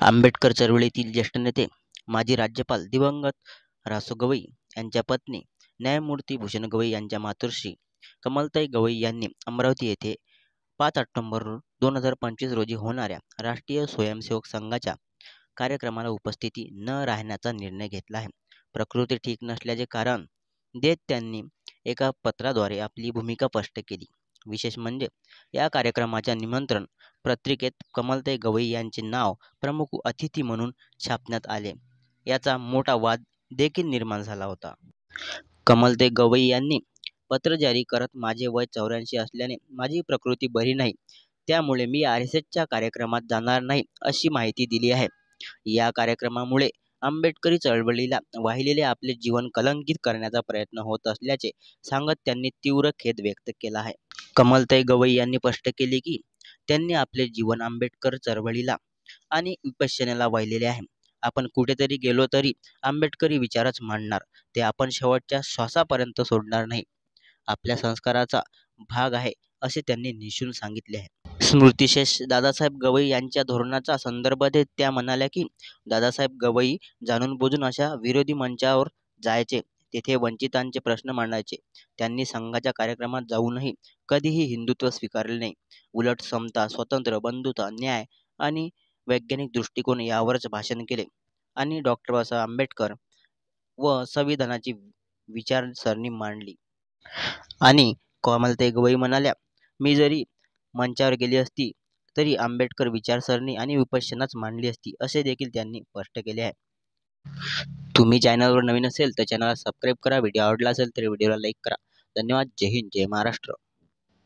आंबेडकर चळवळीतील ज्येष्ठ नेते, माजी राज्यपाल दिवंगत रासू गवई यांच्या पत्नी न्यायमूर्ती भूषण गवई यांच्या मातोश्री कमलताई गवई यांनी अमरावती येथे 5 ऑक्टोबर 2025 रोजी होणाऱ्या राष्ट्रीय स्वयंसेवक संघाच्या कार्यक्रमाला उपस्थिती न राहण्याचा निर्णय घेतला आहे. प्रकृती ठीक नसल्याचे कारण देत त्यांनी एका पत्राद्वारे आपली भूमिका स्पष्ट केली. विशेष म्हणजे या कार्यक्रमाच्या निमंत्रण पत्रिकेत कमलताई गवई यांचे नाव प्रमुख अतिथी म्हणून छापण्यात आले. याचा मोठा वाद देखील निर्माण झाला होता. कमलताई गवई यांनी पत्र जारी करत, माझे वय 84 असल्याने माझी प्रकृती बरी नाही, त्यामुळे मी RSSच्या कार्यक्रमात जाणार नाही अशी माहिती दिली आहे. या कार्यक्रमामुळे आंबेडकरी चळवळीला वाहिलेले आपले जीवन कलंकित करण्याचा प्रयत्न होत असल्याचे सांगत त्यांनी तीव्र खेद व्यक्त केला आहे. कमलताई गवई यांनी स्पष्ट केले की त्यांनी आपले जीवन आंबेडकर चळवळीला आणि विपश्यनेला वाहिलेले आहे. आपण कुठेतरी गेलो तरी आंबेडकरी विचारच मांडणार, ते आपण शेवटच्या श्वासापर्यंत सोडणार नाही. आपल्या संस्काराचा भाग आहे असे त्यांनी निश्चित सांगितले आहे. स्मृतिशेष दादासाहेब गवई यांच्या धोरणाचा संदर्भ देत त्या म्हणाल्या की दादासाहेब गवई जाणून बुजून अशा विरोधी मंचावर जायचे, तेथे वंचितांचे प्रश्न मांडायचे. त्यांनी संघाच्या कार्यक्रमात जाऊनही कधीही हिंदुत्व स्वीकारले नाही. उलट समता, स्वातंत्र्य, बंधुता, न्याय आणि वैज्ञानिक दृष्टिकोन यावरच भाषण केले आणि डॉक्टर बाबासाहेब आंबेडकर व संविधानाची विचारसरणी मांडली. आणि कमलताई गवई म्हणाल्या, मी जरी मंचावर गेली असती तरी आंबेडकर विचारसरणी आणि विपश्यनाच मांडली असती, असे देखील त्यांनी स्पष्ट केले आहे. तुम्ही चॅनलवर नवीन असेल तर चॅनलला सबस्क्राईब करा. व्हिडिओ आवडला असेल तर व्हिडिओला लाईक करा. धन्यवाद. जय हिंद, जय महाराष्ट्र.